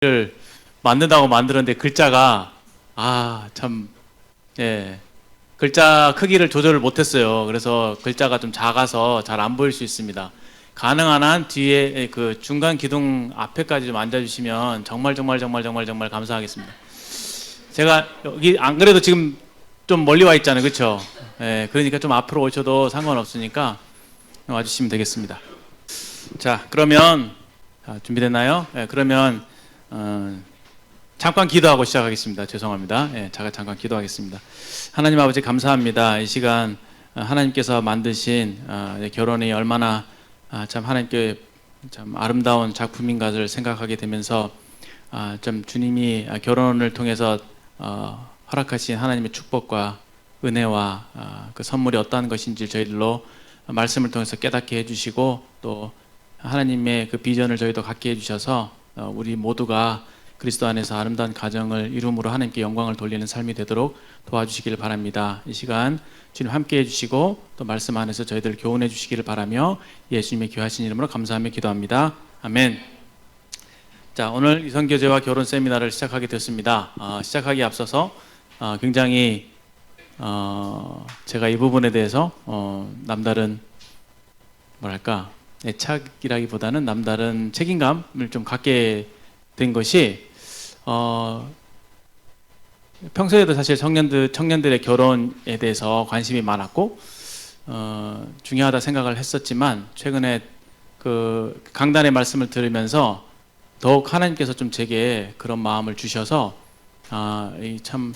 를 만든다고 만들었는데 글자가 참, 예, 글자 크기를 조절을 못했어요. 그래서 글자가 좀 작아서 잘 안 보일 수 있습니다. 가능한 한 뒤에 그 중간 기둥 앞에까지 좀 앉아주시면 정말 감사하겠습니다. 제가 여기 안 그래도 지금 좀 멀리 와 있잖아요, 그렇죠? 예, 그러니까 좀 앞으로 오셔도 상관없으니까 와주시면 되겠습니다. 자, 그러면 준비됐나요? 예, 그러면 잠깐 기도하고 시작하겠습니다. 죄송합니다. 예, 제가 잠깐 기도하겠습니다. 하나님 아버지 감사합니다. 이 시간 하나님께서 만드신 결혼이 얼마나 참 하나님께 참 아름다운 작품인가를 생각하게 되면서 좀 주님이 결혼을 통해서 허락하신 하나님의 축복과 은혜와 그 선물이 어떠한 것인지 저희들로 말씀을 통해서 깨닫게 해주시고 또 하나님의 그 비전을 저희도 갖게 해주셔서 우리 모두가 그리스도 안에서 아름다운 가정을 이룸으로 하나님께 영광을 돌리는 삶이 되도록 도와주시기를 바랍니다. 이 시간 주님 함께 해주시고 또 말씀 안에서 저희들 교훈해 주시기를 바라며 예수님의 귀하신 이름으로 감사하며 기도합니다. 아멘. 자, 오늘 이성교제와 결혼 세미나를 시작하게 됐습니다. 시작하기에 앞서서 굉장히 제가 이 부분에 대해서 남다른 뭐랄까 애착이라기보다는 남다른 책임감을 좀 갖게 된 것이 평소에도 사실 청년들의 결혼에 대해서 관심이 많았고 중요하다 생각을 했었지만 최근에 그 강단의 말씀을 들으면서 더욱 하나님께서 좀 제게 그런 마음을 주셔서 이 참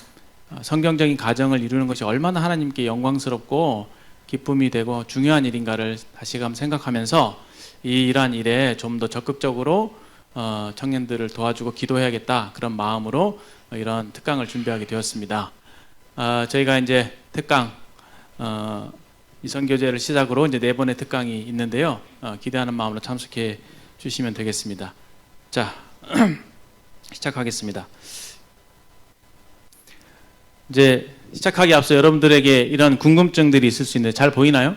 성경적인 가정을 이루는 것이 얼마나 하나님께 영광스럽고 기쁨이 되고 중요한 일인가를 다시금 생각하면서 이러한 일에 좀 더 적극적으로 청년들을 도와주고 기도해야겠다 그런 마음으로 이런 특강을 준비하게 되었습니다. 저희가 이제 특강 이성교제를 시작으로 이제 4번의 특강이 있는데요. 기대하는 마음으로 참석해 주시면 되겠습니다. 자, 시작하겠습니다. 이제 시작하기 앞서 여러분들에게 이런 궁금증들이 있을 수 있는데 잘 보이나요?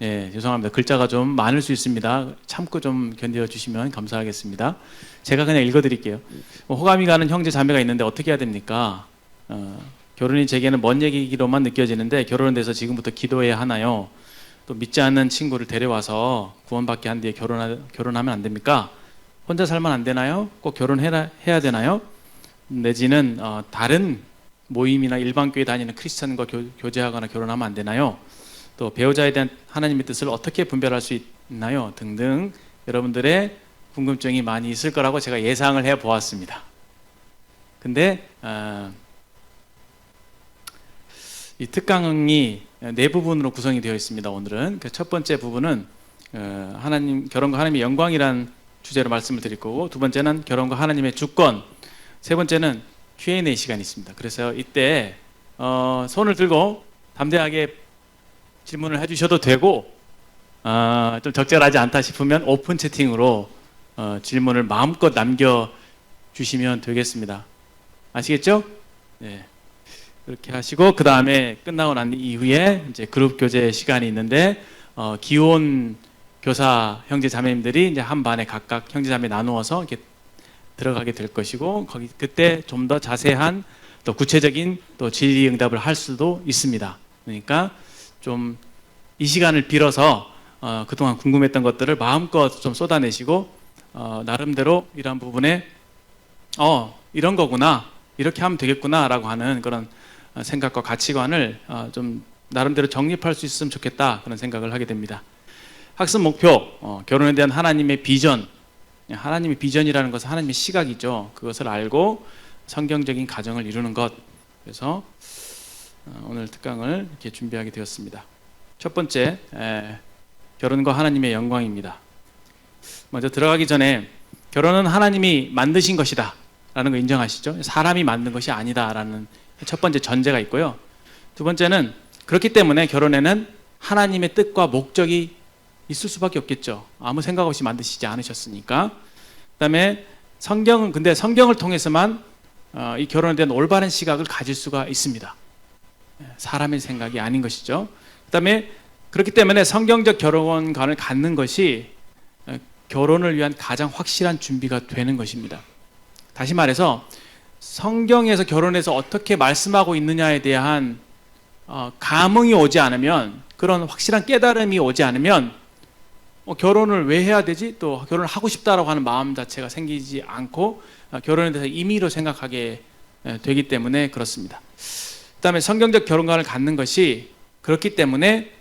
예, 죄송합니다. 글자가 좀 많을 수 있습니다. 참고 좀 견뎌 주시면 감사하겠습니다. 제가 그냥 읽어드릴게요. 호감이 가는 형제 자매가 있는데 어떻게 해야 됩니까? 결혼이 제게는 먼 얘기로만 느껴지는데 결혼에 대해서 지금부터 기도해야 하나요? 또 믿지 않는 친구를 데려와서 구원받게 한 뒤에 결혼하면 안 됩니까? 혼자 살면 안 되나요? 꼭 결혼해야 되나요? 내지는 다른 모임이나 일반 교회 다니는 크리스찬과 교제하거나 결혼하면 안 되나요? 또 배우자에 대한 하나님의 뜻을 어떻게 분별할 수 있나요? 등등 여러분들의 궁금증이 많이 있을 거라고 제가 예상을 해 보았습니다. 근데 이 특강이 4부분으로 구성이 되어 있습니다. 오늘은 첫 번째 부분은 결혼과 하나님의 영광이란 주제로 말씀을 드릴 거고, 두 번째는 결혼과 하나님의 주권, 세 번째는 Q&A 시간이 있습니다. 그래서 이때 손을 들고 담대하게 질문을 해주셔도 되고 좀 적절하지 않다 싶으면 오픈 채팅으로 질문을 마음껏 남겨주시면 되겠습니다. 아시겠죠? 네. 그렇게 하시고 그 다음에 끝나고 난 이후에 이제 그룹 교제 시간이 있는데 기혼 교사 형제 자매님들이 이제 한 반에 각각 형제 자매 나누어서 이렇게 들어가게 될 것이고 그때 좀 더 자세한 또 구체적인 또 질의응답을 할 수도 있습니다. 그러니까 좀 이 시간을 빌어서 그동안 궁금했던 것들을 마음껏 좀 쏟아내시고 나름대로 이런 부분에 이런 거구나 이렇게 하면 되겠구나 라고 하는 그런 생각과 가치관을 좀 나름대로 정립할 수 있으면 좋겠다 그런 생각을 하게 됩니다. 학습 목표, 결혼에 대한 하나님의 비전, 하나님의 비전이라는 것은 하나님의 시각이죠. 그것을 알고 성경적인 가정을 이루는 것. 그래서 오늘 특강을 이렇게 준비하게 되었습니다. 첫 번째, 결혼과 하나님의 영광입니다. 먼저 들어가기 전에 결혼은 하나님이 만드신 것이다 라는 거 인정하시죠? 사람이 만든 것이 아니다 라는 첫 번째 전제가 있고요. 두 번째는 그렇기 때문에 결혼에는 하나님의 뜻과 목적이 있을 수밖에 없겠죠. 아무 생각 없이 만드시지 않으셨으니까. 그 다음에 근데 성경을 통해서만 이 결혼에 대한 올바른 시각을 가질 수가 있습니다. 사람의 생각이 아닌 것이죠. 그 다음에 그렇기 때문에 성경적 결혼관을 갖는 것이 결혼을 위한 가장 확실한 준비가 되는 것입니다. 다시 말해서 성경에서 결혼해서 어떻게 말씀하고 있느냐에 대한 감흥이 오지 않으면, 그런 확실한 깨달음이 오지 않으면 결혼을 왜 해야 되지? 또 결혼을 하고 싶다라고 하는 마음 자체가 생기지 않고 결혼에 대해서 임의로 생각하게 되기 때문에 그렇습니다. 그다음에 성경적 결혼관을 갖는 것이 그렇기 때문에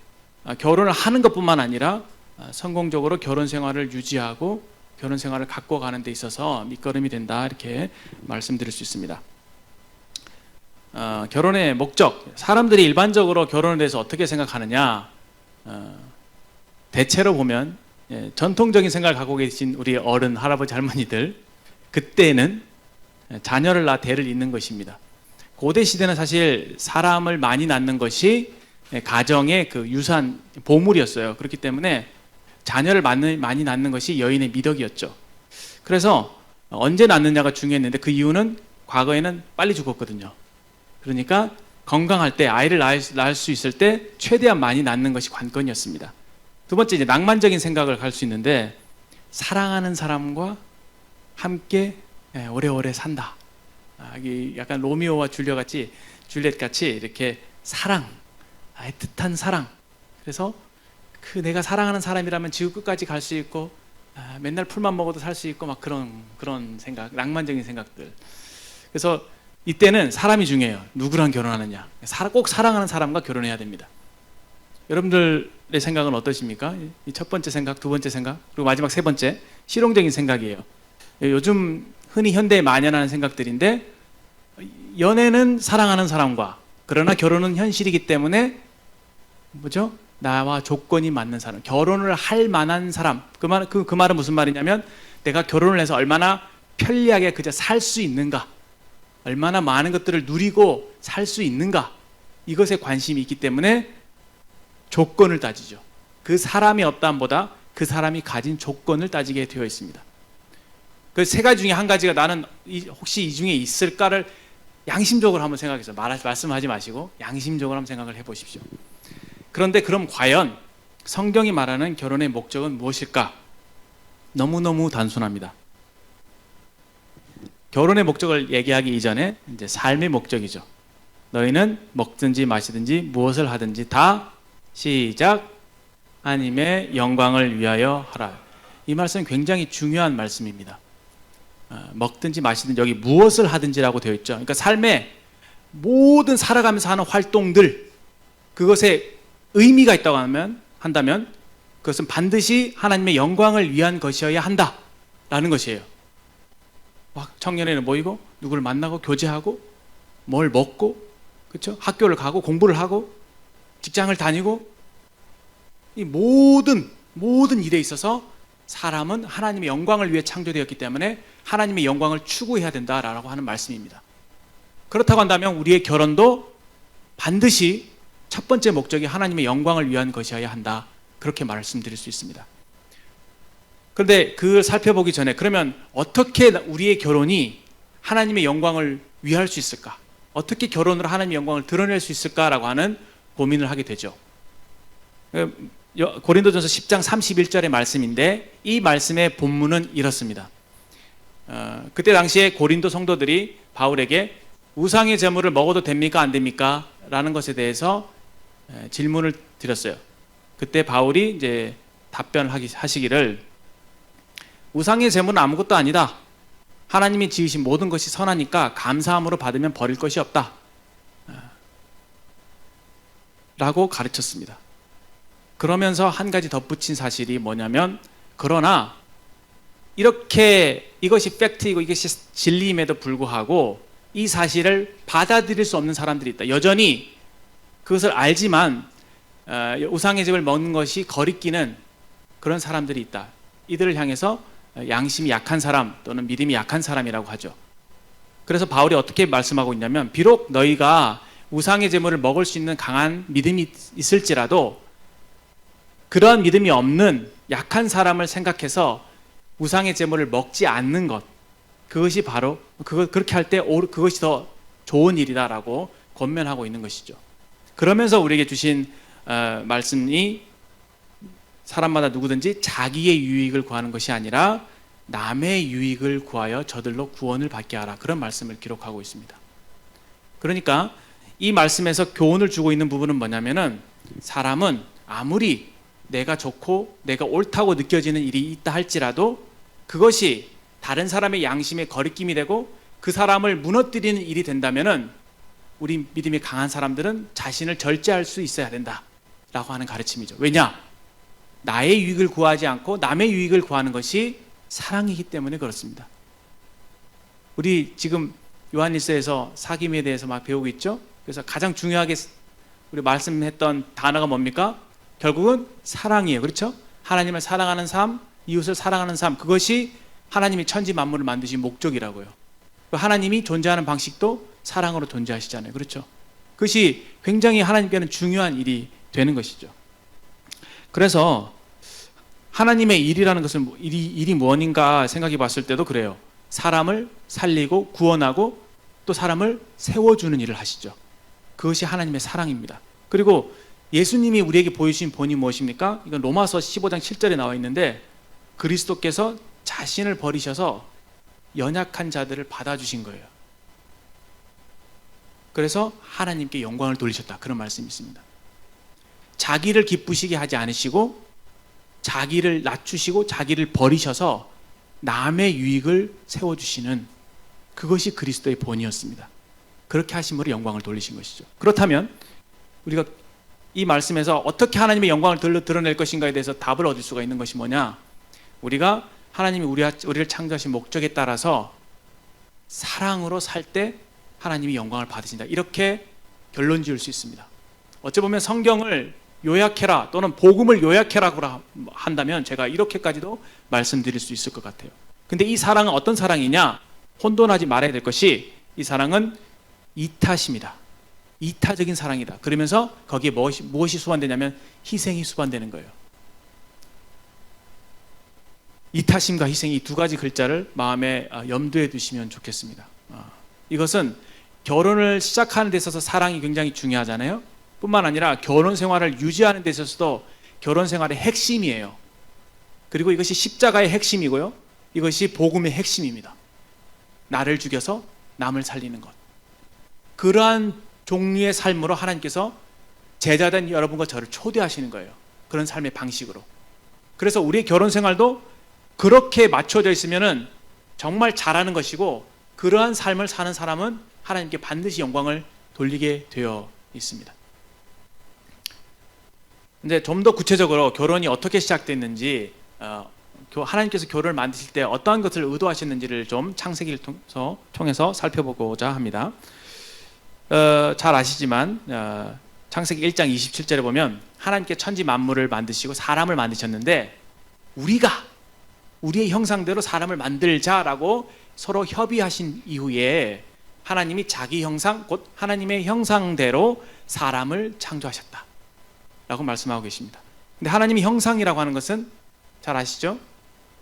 결혼을 하는 것뿐만 아니라 성공적으로 결혼 생활을 유지하고 결혼 생활을 갖고 가는 데 있어서 밑거름이 된다, 이렇게 말씀드릴 수 있습니다. 결혼의 목적, 사람들이 일반적으로 결혼에 대해서 어떻게 생각하느냐, 대체로 보면 전통적인 생각을 갖고 계신 우리 어른, 할아버지, 할머니들, 그때는 자녀를 낳아 대를 잇는 것입니다. 고대 시대는 사실 사람을 많이 낳는 것이 가정의 그 유산, 보물이었어요. 그렇기 때문에 자녀를 많이 낳는 것이 여인의 미덕이었죠. 그래서 언제 낳느냐가 중요했는데, 그 이유는 과거에는 빨리 죽었거든요. 그러니까 건강할 때, 아이를 낳을 수 있을 때 최대한 많이 낳는 것이 관건이었습니다. 두 번째, 이제 낭만적인 생각을 할 수 있는데, 사랑하는 사람과 함께 오래오래 산다. 약간 로미오와 줄리엣 같이 이렇게 사랑, 애틋한 사랑. 그래서 그 내가 사랑하는 사람이라면 지구 끝까지 갈 수 있고 맨날 풀만 먹어도 살 수 있고 막 그런 생각, 낭만적인 생각들. 그래서 이때는 사람이 중요해요. 누구랑 결혼하느냐. 꼭 사랑하는 사람과 결혼해야 됩니다. 여러분들의 생각은 어떠십니까? 이 첫 번째 생각, 두 번째 생각, 그리고 마지막 세 번째, 실용적인 생각이에요. 요즘 흔히 현대에 만연하는 생각들인데, 연애는 사랑하는 사람과, 그러나 결혼은 현실이기 때문에 뭐죠? 나와 조건이 맞는 사람, 결혼을 할 만한 사람. 그 말은 무슨 말이냐면, 내가 결혼을 해서 얼마나 편리하게 그저 살 수 있는가, 얼마나 많은 것들을 누리고 살 수 있는가, 이것에 관심이 있기 때문에 조건을 따지죠. 그 사람의 어떠함보다 그 사람이 가진 조건을 따지게 되어 있습니다. 그 세 가지 중에 한 가지가 나는 혹시 이 중에 있을까를 양심적으로 한번 생각해서 말씀하지 마시고 양심적으로 한번 생각을 해보십시오. 그런데 그럼 과연 성경이 말하는 결혼의 목적은 무엇일까? 너무너무 단순합니다. 결혼의 목적을 얘기하기 이전에 이제 삶의 목적이죠. 너희는 먹든지 마시든지 무엇을 하든지 다 시작, 하나님의 영광을 위하여 하라. 이 말씀은 굉장히 중요한 말씀입니다. 먹든지 마시든지, 여기 무엇을 하든지라고 되어 있죠. 그러니까 삶의 모든 살아가면서 하는 활동들, 그것에 의미가 있다고 한다면 그것은 반드시 하나님의 영광을 위한 것이어야 한다라는 것이에요. 청년회는 모이고 누구를 만나고 교제하고 뭘 먹고, 그렇죠? 학교를 가고 공부를 하고 직장을 다니고, 이 모든 일에 있어서 사람은 하나님의 영광을 위해 창조되었기 때문에 하나님의 영광을 추구해야 된다라고 하는 말씀입니다. 그렇다고 한다면 우리의 결혼도 반드시 첫 번째 목적이 하나님의 영광을 위한 것이어야 한다, 그렇게 말씀드릴 수 있습니다. 그런데 그걸 살펴보기 전에, 그러면 어떻게 우리의 결혼이 하나님의 영광을 위할 수 있을까? 어떻게 결혼으로 하나님의 영광을 드러낼 수 있을까라고 하는 고민을 하게 되죠. 고린도전서 10장 31절의 말씀인데, 이 말씀의 본문은 이렇습니다. 그때 당시에 고린도 성도들이 바울에게 우상의 제물을 먹어도 됩니까, 안 됩니까? 라는 것에 대해서 질문을 드렸어요. 그때 바울이 이제 답변하시기를, 우상의 제물은 아무것도 아니다. 하나님이 지으신 모든 것이 선하니까 감사함으로 받으면 버릴 것이 없다. 라고 가르쳤습니다. 그러면서 한 가지 덧붙인 사실이 뭐냐면, 그러나 이렇게 이것이 팩트이고 이것이 진리임에도 불구하고 이 사실을 받아들일 수 없는 사람들이 있다. 여전히 그것을 알지만 우상의 집을 먹는 것이 거리끼는 그런 사람들이 있다. 이들을 향해서 양심이 약한 사람 또는 믿음이 약한 사람이라고 하죠. 그래서 바울이 어떻게 말씀하고 있냐면, 비록 너희가 우상의 제물을 먹을 수 있는 강한 믿음이 있을지라도 그러한 믿음이 없는 약한 사람을 생각해서 우상의 제물을 먹지 않는 것, 그것이 바로 그렇게 할 때 그것이 더 좋은 일이다라고 권면하고 있는 것이죠. 그러면서 우리에게 주신 말씀이 사람마다 누구든지 자기의 유익을 구하는 것이 아니라 남의 유익을 구하여 저들로 구원을 받게 하라. 그런 말씀을 기록하고 있습니다. 그러니까 이 말씀에서 교훈을 주고 있는 부분은 뭐냐면은 사람은 아무리 내가 좋고 내가 옳다고 느껴지는 일이 있다 할지라도 그것이 다른 사람의 양심에 거리낌이 되고 그 사람을 무너뜨리는 일이 된다면은 우리 믿음이 강한 사람들은 자신을 절제할 수 있어야 된다라고 하는 가르침이죠. 왜냐? 나의 유익을 구하지 않고 남의 유익을 구하는 것이 사랑이기 때문에 그렇습니다. 우리 지금 요한일서에서 사귐에 대해서 막 배우고 있죠. 그래서 가장 중요하게 우리 말씀했던 단어가 뭡니까? 결국은 사랑이에요. 그렇죠? 하나님을 사랑하는 삶, 이웃을 사랑하는 삶, 그것이 하나님이 천지 만물을 만드신 목적이라고요. 하나님이 존재하는 방식도 사랑으로 존재하시잖아요. 그렇죠? 그것이 굉장히 하나님께는 중요한 일이 되는 것이죠. 그래서 하나님의 일이라는 것은 일이 무엇인가 생각해 봤을 때도 그래요. 사람을 살리고 구원하고 또 사람을 세워주는 일을 하시죠. 그것이 하나님의 사랑입니다. 그리고 예수님이 우리에게 보여주신 본이 무엇입니까? 이건 로마서 15장 7절에 나와 있는데 그리스도께서 자신을 버리셔서 연약한 자들을 받아주신 거예요. 그래서 하나님께 영광을 돌리셨다. 그런 말씀이 있습니다. 자기를 기쁘시게 하지 않으시고 자기를 낮추시고 자기를 버리셔서 남의 유익을 세워주시는 그것이 그리스도의 본이었습니다. 그렇게 하심으로 영광을 돌리신 것이죠. 그렇다면 우리가 이 말씀에서 어떻게 하나님의 영광을 드러낼 것인가에 대해서 답을 얻을 수가 있는 것이 뭐냐? 우리가 하나님이 우리를 창조하신 목적에 따라서 사랑으로 살 때 하나님이 영광을 받으신다. 이렇게 결론 지을 수 있습니다. 어찌 보면 성경을 요약해라 또는 복음을 요약해라고 한다면 제가 이렇게까지도 말씀드릴 수 있을 것 같아요. 근데 이 사랑은 어떤 사랑이냐? 혼돈하지 말아야 될 것이 이 사랑은 이타십니다. 이타적인 사랑이다. 그러면서 거기에 무엇이 수반되냐면 희생이 수반되는 거예요. 이타심과 희생이 두 가지 글자를 마음에 염두에 두시면 좋겠습니다. 이것은 결혼을 시작하는 데 있어서 사랑이 굉장히 중요하잖아요. 뿐만 아니라 결혼 생활을 유지하는 데 있어서도 결혼 생활의 핵심이에요. 그리고 이것이 십자가의 핵심이고요. 이것이 복음의 핵심입니다. 나를 죽여서 남을 살리는 것. 그러한 종류의 삶으로 하나님께서 제자된 여러분과 저를 초대하시는 거예요. 그런 삶의 방식으로. 그래서 우리의 결혼 생활도 그렇게 맞춰져 있으면은 정말 잘하는 것이고 그러한 삶을 사는 사람은 하나님께 반드시 영광을 돌리게 되어 있습니다. 이제 좀 더 구체적으로 결혼이 어떻게 시작됐는지 하나님께서 결혼을 만드실 때 어떠한 것을 의도하셨는지를 좀 창세기를 통해서 살펴보고자 합니다. 잘 아시지만 창세기 1장 27절에 보면 하나님께 천지 만물을 만드시고 사람을 만드셨는데 우리의 형상대로 사람을 만들자라고 서로 협의하신 이후에 하나님이 자기 형상 곧 하나님의 형상대로 사람을 창조하셨다 라고 말씀하고 계십니다. 근데 하나님의 형상이라고 하는 것은 잘 아시죠?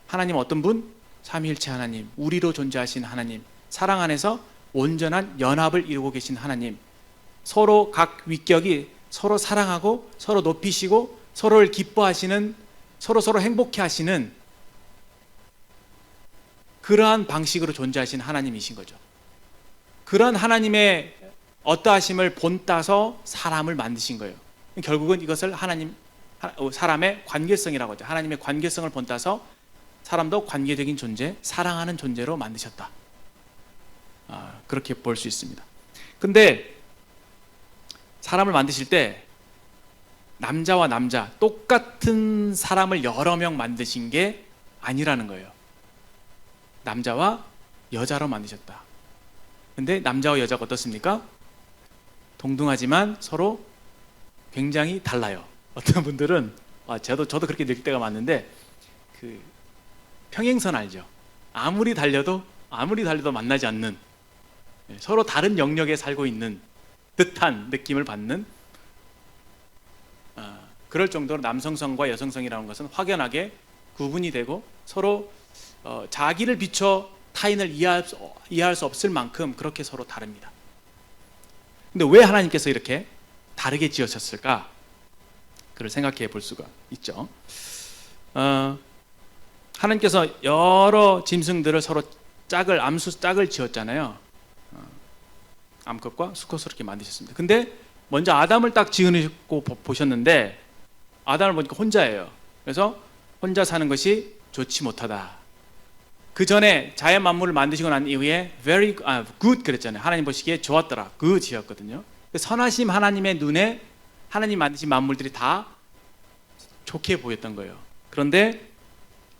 하나님 어떤 분? 삼위일체 하나님, 우리로 존재하신 하나님, 사랑 안에서 온전한 연합을 이루고 계신 하나님, 서로 각 위격이 서로 사랑하고 서로 높이시고 서로를 기뻐하시는, 서로 행복해 하시는 그러한 방식으로 존재하신 하나님이신 거죠. 그런 하나님의 어떠하심을 본따서 사람을 만드신 거예요. 결국은 이것을 사람의 관계성이라고 하죠. 하나님의 관계성을 본따서 사람도 관계적인 존재, 사랑하는 존재로 만드셨다. 그렇게 볼 수 있습니다. 근데 사람을 만드실 때 남자와 남자 똑같은 사람을 여러 명 만드신 게 아니라는 거예요. 남자와 여자로 만드셨다. 근데 남자와 여자가 어떻습니까? 동등하지만 서로 굉장히 달라요. 어떤 분들은 저도 그렇게 느낄 때가 많은데 그 평행선 알죠? 아무리 달려도 만나지 않는, 서로 다른 영역에 살고 있는 듯한 느낌을 받는, 그럴 정도로 남성성과 여성성이라는 것은 확연하게 구분이 되고 서로 자기를 비춰 타인을 이해할 수 없을 만큼 그렇게 서로 다릅니다. 근데 왜 하나님께서 이렇게 다르게 지으셨을까? 그걸 생각해 볼 수가 있죠. 하나님께서 여러 짐승들을 서로 암수 짝을 지었잖아요. 암컷과 수컷으로 이렇게 만드셨습니다. 근데 먼저 아담을 딱 지으시고 보셨는데 아담을 보니까 혼자예요. 그래서 혼자 사는 것이 좋지 못하다. 그 전에 자연 만물을 만드시고 난 이후에 good 그랬잖아요. 하나님 보시기에 좋았더라. good이었거든요. 선하심 하나님의 눈에 하나님 만드신 만물들이 다 좋게 보였던 거예요. 그런데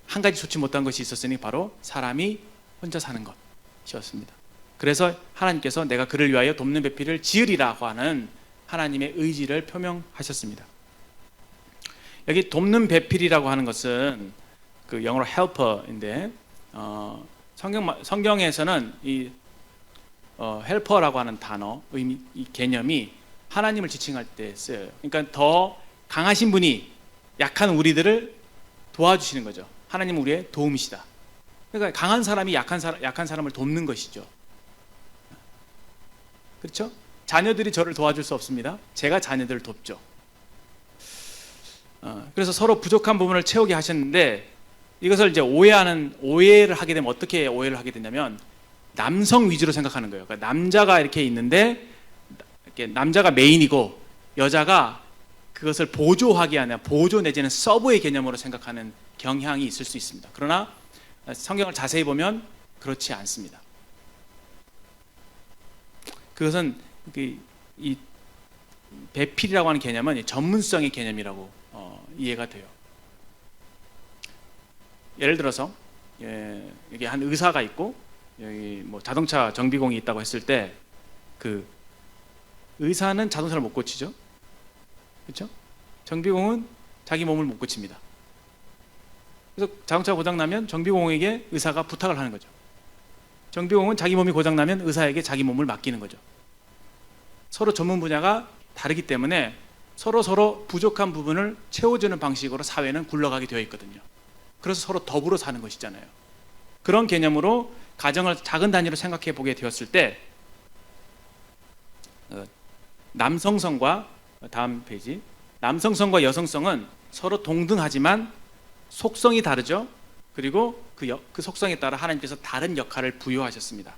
한 가지 좋지 못한 것이 있었으니 바로 사람이 혼자 사는 것이었습니다. 그래서 하나님께서 내가 그를 위하여 돕는 배필을 지으리라고 하는 하나님의 의지를 표명하셨습니다. 여기 돕는 배필이라고 하는 것은 그 영어로 helper인데 성경에서는 이 helper라고 하는 단어 이 개념이 하나님을 지칭할 때 쓰여요. 그러니까 더 강하신 분이 약한 우리들을 도와주시는 거죠. 하나님은 우리의 도움이시다. 그러니까 강한 사람이 약한 사람을 돕는 것이죠. 그렇죠? 자녀들이 저를 도와줄 수 없습니다. 제가 자녀들을 돕죠. 그래서 서로 부족한 부분을 채우게 하셨는데 이것을 이제 오해를 하게 되면 어떻게 오해를 하게 되냐면 남성 위주로 생각하는 거예요. 그러니까 남자가 이렇게 있는데 이렇게 남자가 메인이고 여자가 그것을 보조하기 아니라 보조 내지는 서브의 개념으로 생각하는 경향이 있을 수 있습니다. 그러나 성경을 자세히 보면 그렇지 않습니다. 그것은 이 배필이라고 하는 개념은 전문성의 개념이라고 이해가 돼요. 예를 들어서 여기 한 의사가 있고 여기 뭐 자동차 정비공이 있다고 했을 때 그 의사는 자동차를 못 고치죠. 그렇죠? 정비공은 자기 몸을 못 고칩니다. 그래서 자동차 고장 나면 정비공에게 의사가 부탁을 하는 거죠. 정비공은 자기 몸이 고장 나면 의사에게 자기 몸을 맡기는 거죠. 서로 전문 분야가 다르기 때문에 서로 부족한 부분을 채워주는 방식으로 사회는 굴러가게 되어 있거든요. 그래서 서로 더불어 사는 것이잖아요. 그런 개념으로 가정을 작은 단위로 생각해 보게 되었을 때 남성성과 다음 페이지 남성성과 여성성은 서로 동등하지만 속성이 다르죠. 그리고 그 속성에 따라 하나님께서 다른 역할을 부여하셨습니다.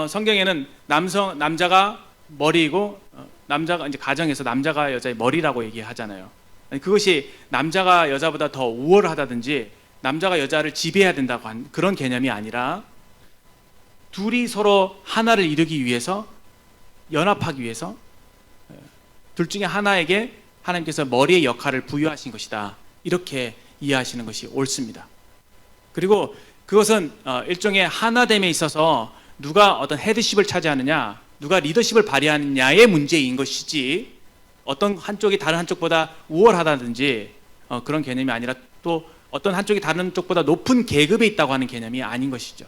성경에는 남자가 머리이고 남자가 이제 가정에서 남자가 여자의 머리라고 얘기하잖아요. 그것이 남자가 여자보다 더 우월하다든지 남자가 여자를 지배해야 된다고 한 그런 개념이 아니라 둘이 서로 하나를 이루기 위해서 연합하기 위해서 둘 중에 하나에게 하나님께서 머리의 역할을 부여하신 것이다. 이렇게 이해하시는 것이 옳습니다. 그리고 그것은 일종의 하나됨에 있어서 누가 어떤 헤드십을 차지하느냐, 누가 리더십을 발휘하느냐의 문제인 것이지 어떤 한쪽이 다른 한쪽보다 우월하다든지 그런 개념이 아니라 또 어떤 한쪽이 다른 쪽보다 높은 계급에 있다고 하는 개념이 아닌 것이죠.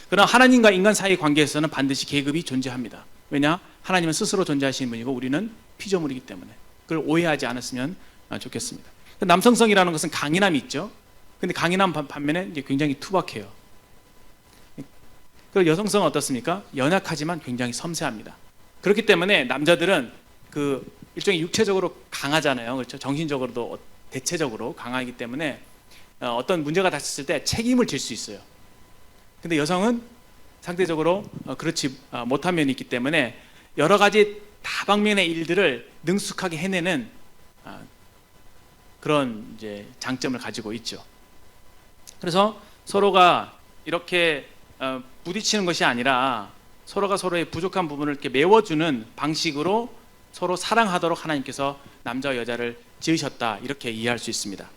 그러나 하나님과 인간 사이의 관계에서는 반드시 계급이 존재합니다. 왜냐? 하나님은 스스로 존재하시는 분이고 우리는 피조물이기 때문에 그걸 오해하지 않았으면 좋겠습니다. 남성성이라는 것은 강인함이 있죠. 근데 강인함 반면에 이제 굉장히 투박해요. 그리고 여성성은 어떻습니까? 연약하지만 굉장히 섬세합니다. 그렇기 때문에 남자들은 그 일종의 육체적으로 강하잖아요. 그렇죠? 정신적으로도 대체적으로 강하기 때문에 어떤 문제가 닥쳤을 때 책임을 질 수 있어요. 근데 여성은 상대적으로 그렇지 못한 면이 있기 때문에 여러 가지 다방면의 일들을 능숙하게 해내는 그런 이제 장점을 가지고 있죠. 그래서 서로가 이렇게 부딪히는 것이 아니라 서로가 서로의 부족한 부분을 이렇게 메워주는 방식으로 서로 사랑하도록 하나님께서 남자와 여자를 지으셨다, 이렇게 이해할 수 있습니다.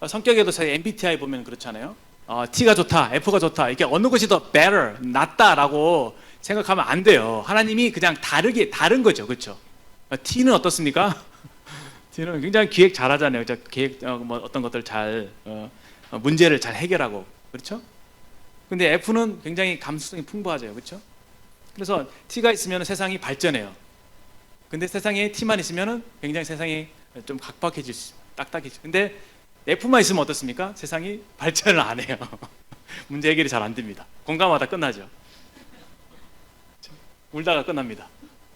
성격에도 사실 MBTI 보면 그렇잖아요. T가 좋다, F가 좋다, 이렇게 어느 것이 더 better, 낫다라고 생각하면 안 돼요. 하나님이 그냥 다른 거죠, 그렇죠? T는 어떻습니까? T는 굉장히 기획 잘하잖아요. 계획 뭐 어떤 것들 잘 문제를 잘 해결하고, 그렇죠? 근데 F는 굉장히 감수성이 풍부하죠, 그렇죠? 그래서 T가 있으면 세상이 발전해요. 근데 세상에 T만 있으면 굉장히 세상이 좀 각박해질 수, 딱딱해질. 근데 F만 있으면 어떻습니까? 세상이 발전을 안 해요. 문제 해결이 잘 안 됩니다. 공감하다 끝나죠. 울다가 끝납니다.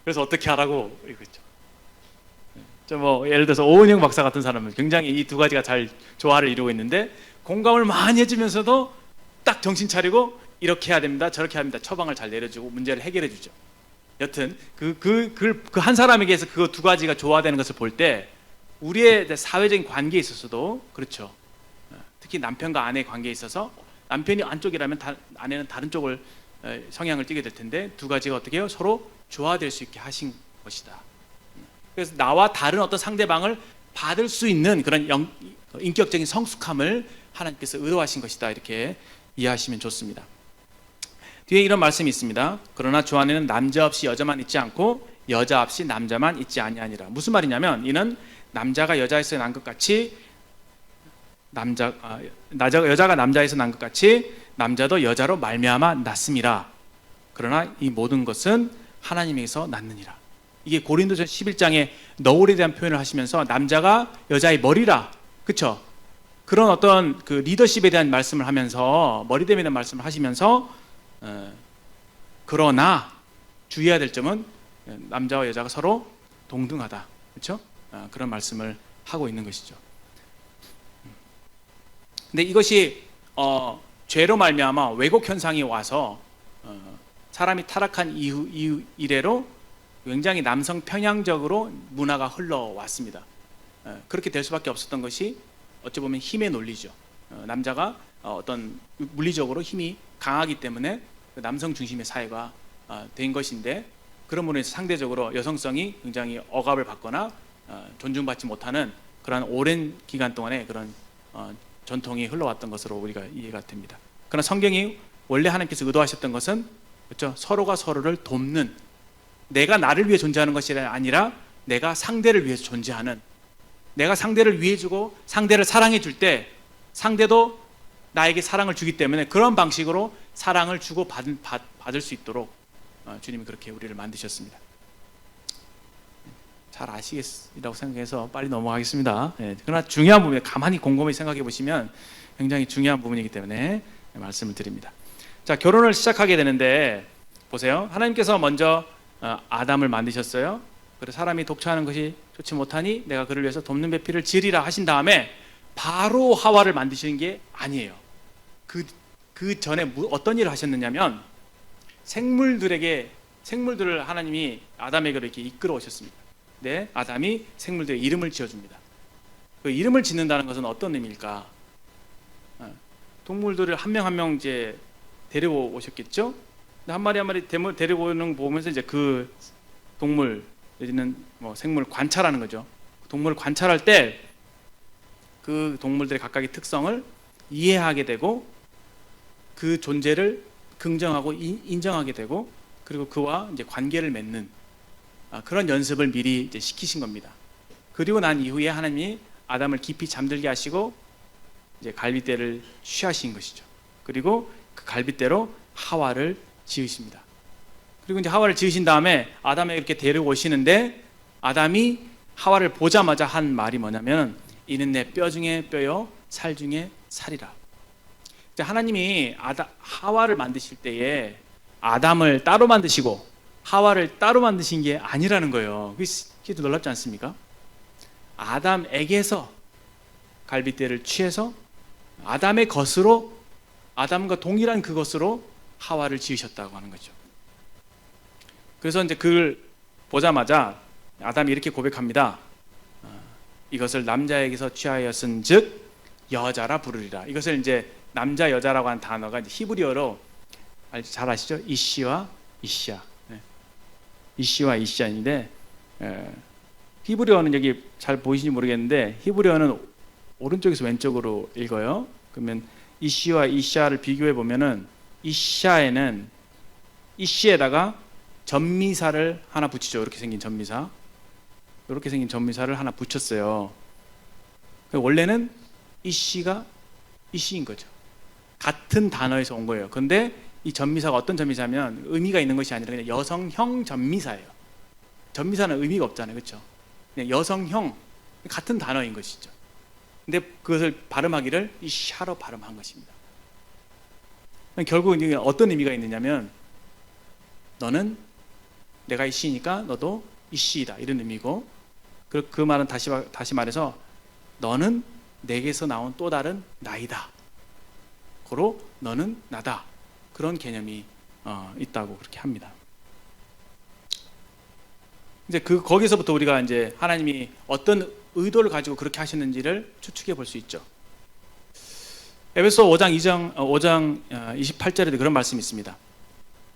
그래서 어떻게 하라고 이거죠. 뭐 예를 들어서 오은영 박사 같은 사람은 굉장히 이 두 가지가 잘 조화를 이루고 있는데 공감을 많이 해주면서도 딱 정신 차리고 이렇게 해야 됩니다, 저렇게 해야 됩니다, 처방을 잘 내려주고 문제를 해결해 주죠. 여튼 그 한 사람에게서 그 두 가지가 조화되는 것을 볼 때 우리의 사회적인 관계에 있어서도 그렇죠. 특히 남편과 아내의 관계에 있어서 남편이 안쪽이라면 아내는 다른 쪽을 성향을 띠게 될 텐데 두 가지가 어떻게 해요? 서로 조화될 수 있게 하신 것이다. 그래서 나와 다른 어떤 상대방을 받을 수 있는 그런 인격적인 성숙함을 하나님께서 의도하신 것이다, 이렇게 이해하시면 좋습니다. 뒤에 이런 말씀이 있습니다. 그러나 주 안에는 남자 없이 여자만 있지 않고 여자 없이 남자만 있지 아니하니라. 무슨 말이냐면 이는 남자가 여자에서 난 것 같이 여자가 남자에서 난 것 같이 남자도 여자로 말미암아 났음이라. 그러나 이 모든 것은 하나님에게서 났느니라. 이게 고린도전 11장에 너울에 대한 표현을 하시면서 남자가 여자의 머리라, 그렇죠? 그런 어떤 그 리더십에 대한 말씀을 하면서, 머리됨에 대한 말씀을 하시면서 그러나 주의해야 될 점은 남자와 여자가 서로 동등하다, 그렇죠? 그런 말씀을 하고 있는 것이죠. 근데 이것이 죄로 말미암아 왜곡 현상이 와서 사람이 타락한 이후 이래로 굉장히 남성 편향적으로 문화가 흘러왔습니다. 그렇게 될 수밖에 없었던 것이 어찌 보면 힘의 논리죠. 남자가 어떤 물리적으로 힘이 강하기 때문에 남성 중심의 사회가 된 것인데, 그러므로 인해서 상대적으로 여성성이 굉장히 억압을 받거나 존중받지 못하는 그런 오랜 기간 동안에 그런 전통이 흘러왔던 것으로 우리가 이해가 됩니다. 그러나 성경이 원래 하나님께서 의도하셨던 것은 그렇죠? 서로가 서로를 돕는, 내가 나를 위해 존재하는 것이 아니라 내가 상대를 위해서 존재하는, 내가 상대를 위해주고 상대를 사랑해 줄 때 상대도 나에게 사랑을 주기 때문에 그런 방식으로 사랑을 주고 받을 수 있도록 주님이 그렇게 우리를 만드셨습니다. 잘 아시겠다고 생각해서 빨리 넘어가겠습니다. 그러나 중요한 부분에 가만히 곰곰이 생각해 보시면 굉장히 중요한 부분이기 때문에 말씀을 드립니다. 자, 결혼을 시작하게 되는데 보세요. 하나님께서 먼저 아담을 만드셨어요. 그래서 사람이 독처하는 것이 좋지 못하니 내가 그를 위해서 돕는 배필을 지으리라 하신 다음에 바로 하와를 만드시는 게 아니에요. 그 전에 어떤 일을 하셨느냐면 생물들을 하나님이 아담에게로 이렇게 이끌어 오셨습니다. 네, 아담이 생물들의 이름을 지어줍니다. 그 이름을 짓는다는 것은 어떤 의미일까? 동물들을 한 명 한 명 이제 데리고 오셨겠죠? 한 마리 한 마리 데리고 오는 거 보면서 이제 그 동물 내지는 뭐 생물 관찰하는 거죠. 동물을 관찰할 때 그 동물들의 각각의 특성을 이해하게 되고 그 존재를 긍정하고 인정하게 되고 그리고 그와 이제 관계를 맺는 그런 연습을 미리 이제 시키신 겁니다. 그리고 난 이후에 하나님이 아담을 깊이 잠들게 하시고 이제 갈빗대를 취하신 것이죠. 그리고 그 갈빗대로 하와를 지으십니다. 그리고 이제 하와를 지으신 다음에 아담에게 이렇게 데리고 오시는데 아담이 하와를 보자마자 한 말이 뭐냐면 이는 내 뼈 중에 뼈요 살 중에 살이라. 하나님이 하와를 만드실 때에 아담을 따로 만드시고 하와를 따로 만드신 게 아니라는 거예요. 그게 좀 놀랍지 않습니까? 아담에게서 갈빗대를 취해서 아담의 것으로, 아담과 동일한 그것으로 하와를 지으셨다고 하는 거죠. 그래서 이제 그걸 보자마자 아담이 이렇게 고백합니다. 이것을 남자에게서 취하였은즉 여자라 부르리라. 이것을 이제 남자 여자라고 하는 단어가 이제 히브리어로 잘 아시죠? 이시와 이시아. 이시와 이시아인데 히브리어는 여기 잘 보이시는지 모르겠는데 히브리어는 오른쪽에서 왼쪽으로 읽어요. 그러면 이시와 이시아를 비교해 보면은 이시아에는 이시에다가 전미사를 하나 붙이죠. 이렇게 생긴 전미사. 이렇게 생긴 전미사를 하나 붙였어요. 원래는 이시가 이시인 거죠. 같은 단어에서 온 거예요. 근데 이 전미사가 어떤 전미사면 의미가 있는 것이 아니라 그냥 여성형 전미사예요. 전미사는 의미가 없잖아요. 그렇죠? 그냥 여성형, 같은 단어인 것이죠. 근데 그것을 발음하기를 이샤로 발음한 것입니다. 결국 어떤 의미가 있느냐면 너는 내가 이시니까 너도 이시이다 이런 의미고, 그 말은 다시 말해서 너는 내게서 나온 또 다른 나이다. 고로 너는 나다. 그런 개념이 있다고 그렇게 합니다. 이제 거기서부터 우리가 이제 하나님이 어떤 의도를 가지고 그렇게 하시는지를 추측해 볼 수 있죠. 에베소 5장 28절에도 그런 말씀이 있습니다.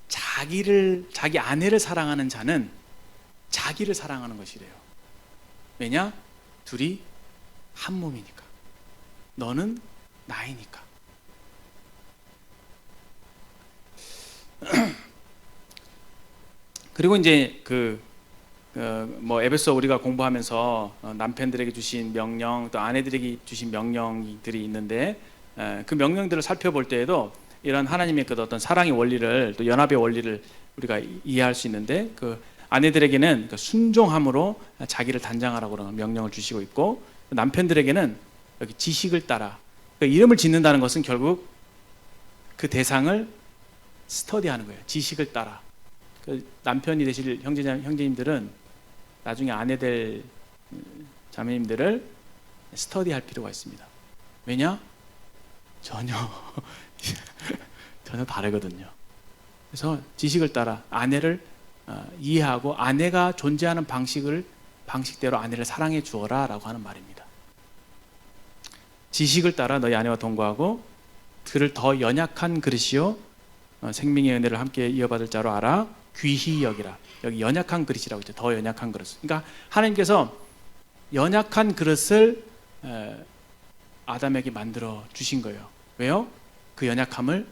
자기 아내를 사랑하는 자는 자기를 사랑하는 것이래요. 왜냐? 둘이 한 몸이니까. 너는 나이니까. 그리고 이제 에베소 우리가 공부하면서 남편들에게 주신 명령, 또 아내들에게 주신 명령들이 있는데, 그 명령들을 살펴볼 때에도 이런 하나님의 그 어떤 사랑의 원리를, 또 연합의 원리를 우리가 이해할 수 있는데, 그 아내들에게는 그 순종함으로 자기를 단장하라고 그런 명령을 주시고 있고, 남편들에게는 여기 지식을 따라, 그러니까 이름을 짓는다는 것은 결국 그 대상을 스터디하는 거예요. 지식을 따라. 그 남편이 되실 형제님들은 나중에 아내 될 자매님들을 스터디할 필요가 있습니다. 왜냐? 전혀 다르거든요. 그래서 지식을 따라 아내를 이해하고 아내가 존재하는 방식대로 아내를 사랑해 주어라 라고 하는 말입니다. 지식을 따라 너희 아내와 동거하고 그를 더 연약한 그릇이요 생명의 은혜를 함께 이어받을 자로 알아 귀히 여기라. 여기 연약한 그릇이라고 했죠. 더 연약한 그릇. 그러니까 하나님께서 연약한 그릇을 아담에게 만들어 주신 거예요. 왜요? 그 연약함을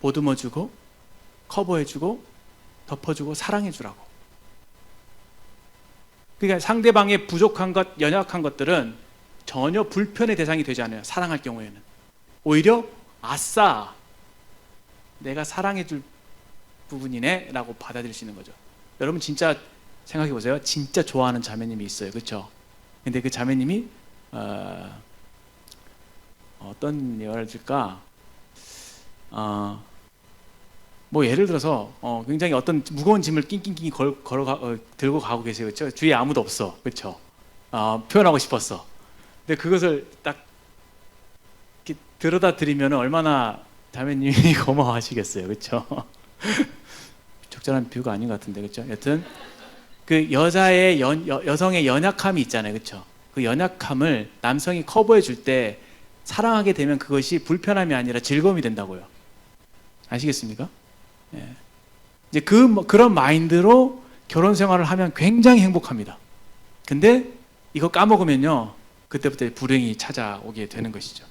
보듬어주고 커버해주고 덮어주고 사랑해주라고. 그러니까 상대방의 부족한 것, 연약한 것들은 전혀 불편의 대상이 되지 않아요. 사랑할 경우에는. 오히려 아싸, 내가 사랑해줄 부분이네 라고 받아들이시는 거죠. 여러분 진짜 생각해 보세요. 진짜 좋아하는 자매님이 있어요. 그렇죠? 근데 그 자매님이 어떤 예를 들까? 뭐 예를 들어서 굉장히 어떤 무거운 짐을 낑낑낑 들고 가고 계세요. 그렇죠? 주위에 아무도 없어. 그렇죠? 표현하고 싶었어. 근데 그것을 딱 이렇게 들여다 드리면 얼마나 자매님이 고마워하시겠어요. 그렇죠? 적절한 비유가 아닌 것 같은데. 그렇죠? 여튼 그 여성의 연약함이 있잖아요. 그렇죠? 그 연약함을 남성이 커버해 줄 때 사랑하게 되면 그것이 불편함이 아니라 즐거움이 된다고요. 아시겠습니까? 예. 이제 그런 마인드로 결혼 생활을 하면 굉장히 행복합니다. 근데 이거 까먹으면요, 그때부터 불행이 찾아오게 되는 것이죠.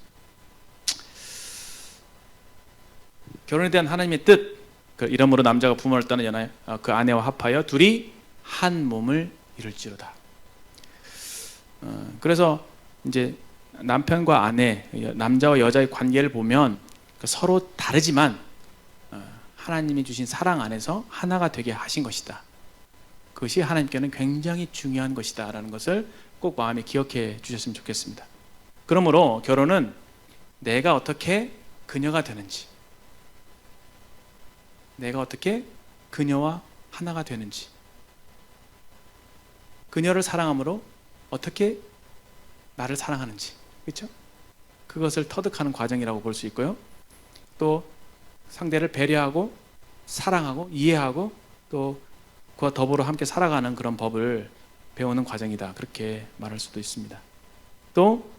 결혼에 대한 하나님의 뜻, 그 이러므로 남자가 부모를 떠나 연하여 그 아내와 합하여 둘이 한 몸을 이룰지로다. 그래서 이제 남편과 아내, 남자와 여자의 관계를 보면 서로 다르지만 하나님이 주신 사랑 안에서 하나가 되게 하신 것이다. 그것이 하나님께는 굉장히 중요한 것이다 라는 것을 꼭 마음에 기억해 주셨으면 좋겠습니다. 그러므로 결혼은 내가 어떻게 그녀가 되는지, 내가 어떻게 그녀와 하나가 되는지, 그녀를 사랑함으로 어떻게 나를 사랑하는지, 그렇죠? 그것을 터득하는 과정이라고 볼 수 있고요. 또 상대를 배려하고 사랑하고 이해하고 또 그와 더불어 함께 살아가는 그런 법을 배우는 과정이다. 그렇게 말할 수도 있습니다. 또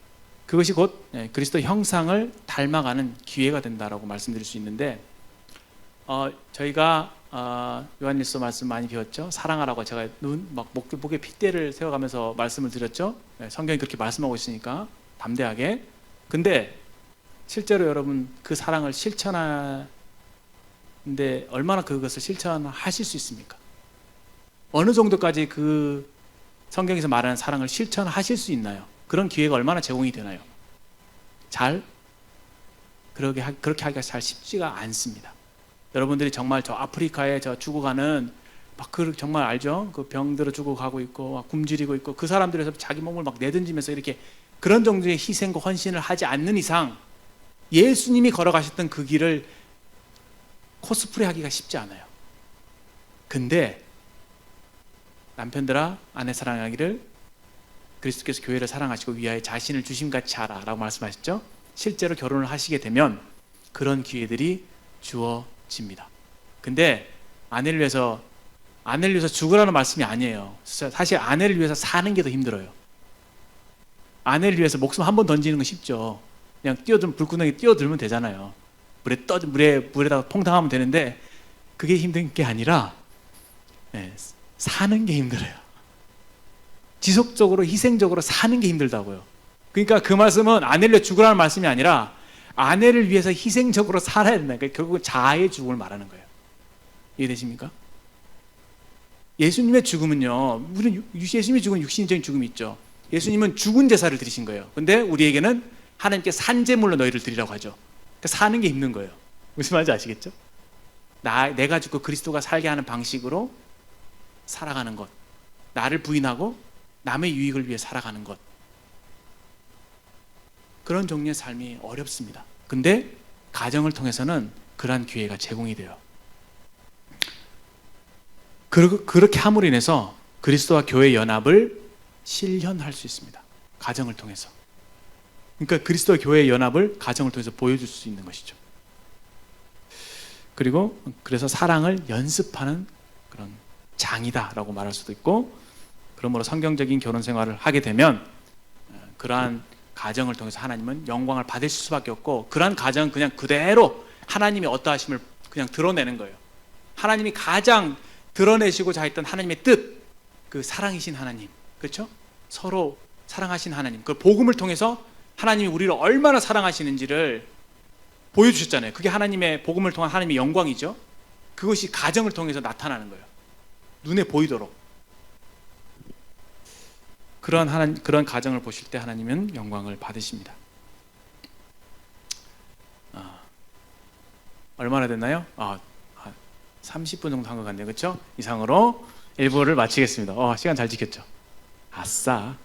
그것이 곧 그리스도 형상을 닮아가는 기회가 된다라고 말씀드릴 수 있는데, 저희가 요한일서 말씀 많이 배웠죠. 사랑하라고 제가 목에 핏대를 세워가면서 말씀을 드렸죠. 성경이 그렇게 말씀하고 있으니까 담대하게. 근데 실제로 여러분 그 사랑을 실천하는데 얼마나 그것을 실천하실 수 있습니까? 어느 정도까지 그 성경에서 말하는 사랑을 실천하실 수 있나요? 그런 기회가 얼마나 제공이 되나요? 그렇게 하기가 잘 쉽지가 않습니다. 여러분들이 정말 저 아프리카에 저 죽어가는 정말 알죠? 그 병들어 죽어가고 있고 막 굶주리고 있고 그 사람들에서 자기 몸을 막 내던지면서 이렇게 그런 정도의 희생과 헌신을 하지 않는 이상 예수님이 걸어가셨던 그 길을 코스프레 하기가 쉽지 않아요. 근데 남편들아 아내 사랑하기를 그리스도께서 교회를 사랑하시고 위하여 자신을 주심같이 하라라고 말씀하셨죠. 실제로 결혼을 하시게 되면 그런 기회들이 주어집니다. 근데 아내를 위해서 죽으라는 말씀이 아니에요. 사실 아내를 위해서 사는 게 더 힘들어요. 아내를 위해서 목숨 한 번 던지는 건 쉽죠. 그냥 불구덩이 뛰어들면 되잖아요. 물에다가 퐁당하면 되는데 그게 힘든 게 아니라 사는 게 힘들어요. 지속적으로 희생적으로 사는 게 힘들다고요. 그러니까 그 말씀은 아내를 위해 죽으라는 말씀이 아니라 아내를 위해서 희생적으로 살아야 된다. 그러니까 결국 자아의 죽음을 말하는 거예요. 이해되십니까? 예수님의 죽음은요, 예수님의 죽음은 육신적인 죽음이 있죠. 예수님은 죽은 제사를 드리신 거예요. 근데 우리에게는 하나님께 산제물로 너희를 드리라고 하죠. 그러니까 사는 게 힘든 거예요. 무슨 말인지 아시겠죠? 내가 죽고 그리스도가 살게 하는 방식으로 살아가는 것, 나를 부인하고 남의 유익을 위해 살아가는 것, 그런 종류의 삶이 어렵습니다. 근데 가정을 통해서는 그러한 기회가 제공이 돼요. 그렇게 함으로 인해서 그리스도와 교회의 연합을 실현할 수 있습니다. 가정을 통해서. 그러니까 그리스도와 교회의 연합을 가정을 통해서 보여줄 수 있는 것이죠. 그리고 그래서 사랑을 연습하는 그런 장이다라고 말할 수도 있고, 그러므로 성경적인 결혼 생활을 하게 되면 그러한 가정을 통해서 하나님은 영광을 받으실 수밖에 없고, 그러한 가정은 그냥 그대로 하나님의 어떠하심을 그냥 드러내는 거예요. 하나님이 가장 드러내시고자 했던 하나님의 뜻, 그 사랑이신 하나님, 그렇죠? 서로 사랑하신 하나님, 그 복음을 통해서 하나님이 우리를 얼마나 사랑하시는지를 보여주셨잖아요. 그게 하나님의 복음을 통한 하나님의 영광이죠. 그것이 가정을 통해서 나타나는 거예요. 눈에 보이도록. 그런 가정을 보실 때 하나님은 영광을 받으십니다. 얼마나 됐나요? 30분 정도 한 것 같네요. 그렇죠? 이상으로 1부를 마치겠습니다. 시간 잘 지켰죠? 아싸.